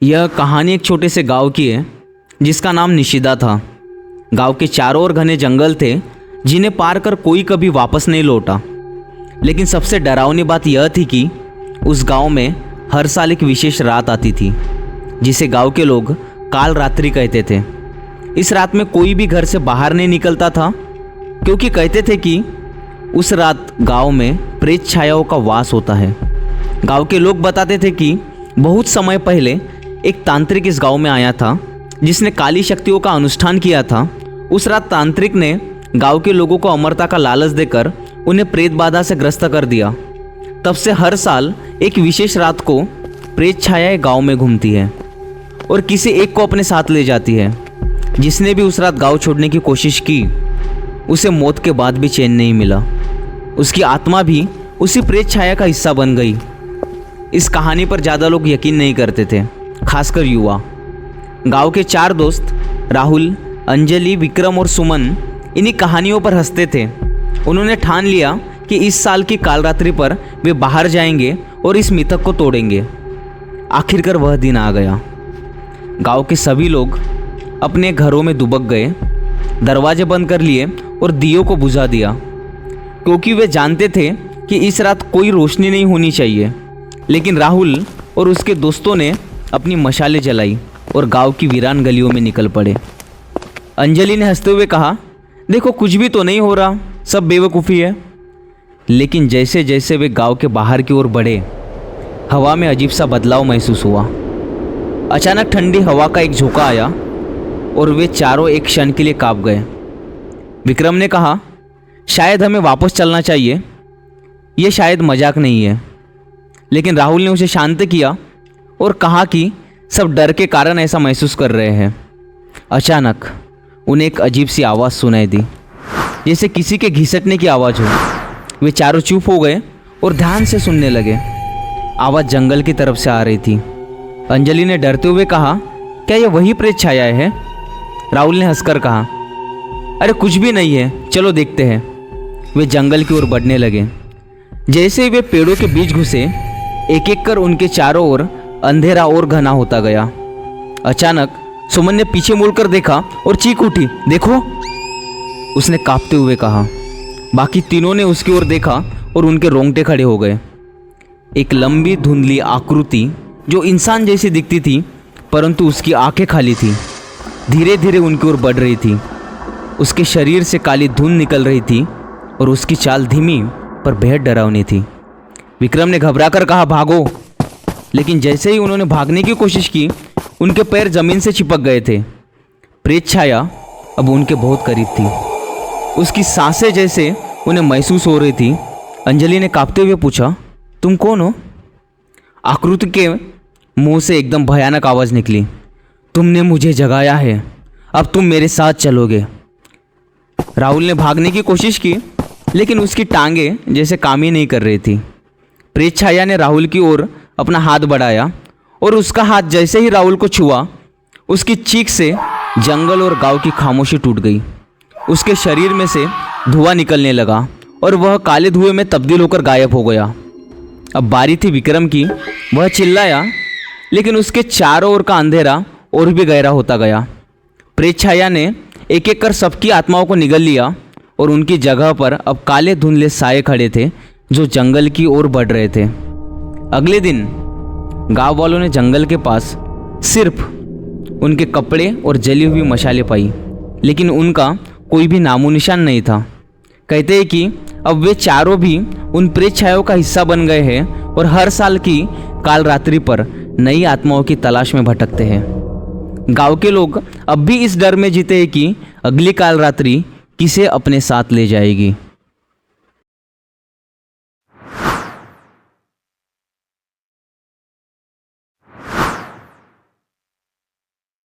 यह कहानी एक छोटे से गांव की है जिसका नाम निशिदा था। गांव के चारों ओर घने जंगल थे जिन्हें पार कर कोई कभी वापस नहीं लौटा। लेकिन सबसे डरावनी बात यह थी कि उस गांव में हर साल एक विशेष रात आती थी जिसे गांव के लोग काल रात्रि कहते थे। इस रात में कोई भी घर से बाहर नहीं निकलता था क्योंकि कहते थे कि उस रात गांव में प्रेत छायाओं का वास होता है। गांव के लोग बताते थे कि बहुत समय पहले एक तांत्रिक इस गांव में आया था जिसने काली शक्तियों का अनुष्ठान किया था। उस रात तांत्रिक ने गांव के लोगों को अमरता का लालच देकर उन्हें प्रेत बाधा से ग्रस्त कर दिया। तब से हर साल एक विशेष रात को प्रेत छायाएं गांव में घूमती है और किसी एक को अपने साथ ले जाती है। जिसने भी उस रात गांव छोड़ने की कोशिश की उसे मौत के बाद भी चैन नहीं मिला। उसकी आत्मा भी उसी प्रेत छाया का हिस्सा बन गई। इस कहानी पर ज़्यादा लोग यकीन नहीं करते थे, खासकर युवा। गांव के 4 दोस्त राहुल, अंजलि, विक्रम और सुमन इन्हीं कहानियों पर हंसते थे। उन्होंने ठान लिया कि इस साल की कालरात्रि पर वे बाहर जाएंगे और इस मिथक को तोड़ेंगे। आखिरकार वह दिन आ गया। गांव के सभी लोग अपने घरों में दुबक गए, दरवाजे बंद कर लिए और दियों को बुझा दिया क्योंकि वे जानते थे कि इस रात कोई रोशनी नहीं होनी चाहिए। लेकिन राहुल और उसके दोस्तों ने अपनी मशालें जलाई और गांव की वीरान गलियों में निकल पड़े। अंजलि ने हंसते हुए कहा, देखो कुछ भी तो नहीं हो रहा, सब बेवकूफ़ी है। लेकिन जैसे जैसे वे गांव के बाहर की ओर बढ़े, हवा में अजीब सा बदलाव महसूस हुआ। अचानक ठंडी हवा का एक झोंका आया और वे चारों एक क्षण के लिए कांप गए। विक्रम ने कहा, शायद हमें वापस चलना चाहिए, ये शायद मजाक नहीं है। लेकिन राहुल ने उसे शांत किया और कहा कि सब डर के कारण ऐसा महसूस कर रहे हैं। अचानक उन्हें एक अजीब सी आवाज़ सुनाई दी, जैसे किसी के घिसटने की आवाज़ हो। वे चारों चुप हो गए और ध्यान से सुनने लगे। आवाज़ जंगल की तरफ से आ रही थी। अंजलि ने डरते हुए कहा, क्या यह वही प्रेत छाया है? राहुल ने हंसकर कहा, अरे कुछ भी नहीं है, चलो देखते हैं। वे जंगल की ओर बढ़ने लगे। जैसे ही वे पेड़ों के बीच घुसे, एक एक कर उनके चारों ओर अंधेरा और घना होता गया। अचानक सुमन ने पीछे मुड़कर देखा और चीख उठी, देखो, उसने कांपते हुए कहा। बाकी तीनों ने उसकी ओर देखा और उनके रोंगटे खड़े हो गए। एक लंबी धुंधली आकृति जो इंसान जैसी दिखती थी परंतु उसकी आंखें खाली थी, धीरे धीरे उनकी ओर बढ़ रही थी। उसके शरीर से काली धुंध निकल रही थी और उसकी चाल धीमी पर बेहद डरावनी थी। विक्रम ने घबराकर कहा, भागो। लेकिन जैसे ही उन्होंने भागने की कोशिश की, उनके पैर जमीन से चिपक गए थे। प्रेत छाया अब उनके बहुत करीब थी। उसकी सांसें जैसे उन्हें महसूस हो रही थी। अंजलि ने कांपते हुए पूछा, तुम कौन हो? आकृति के मुंह से एकदम भयानक आवाज़ निकली, तुमने मुझे जगाया है, अब तुम मेरे साथ चलोगे। राहुल ने भागने की कोशिश की लेकिन उसकी टांगें जैसे काम ही नहीं कर रही थी। प्रेत छाया ने राहुल की ओर अपना हाथ बढ़ाया और उसका हाथ जैसे ही राहुल को छुआ, उसकी चीख से जंगल और गांव की खामोशी टूट गई। उसके शरीर में से धुआं निकलने लगा और वह काले धुएं में तब्दील होकर गायब हो गया। अब बारी थी विक्रम की। वह चिल्लाया लेकिन उसके चारों ओर का अंधेरा और भी गहरा होता गया। प्रेत छाया ने एक एक कर सबकी आत्माओं को निगल लिया और उनकी जगह पर अब काले धुंधले साए खड़े थे जो जंगल की ओर बढ़ रहे थे। अगले दिन गांव वालों ने जंगल के पास सिर्फ उनके कपड़े और जली हुई मशालें पाई, लेकिन उनका कोई भी नामो निशान नहीं था। कहते हैं कि अब वे चारों भी उन प्रेत छायाओं का हिस्सा बन गए हैं और हर साल की काल रात्रि पर नई आत्माओं की तलाश में भटकते हैं। गांव के लोग अब भी इस डर में जीते हैं कि अगली काल रात्रि किसे अपने साथ ले जाएगी।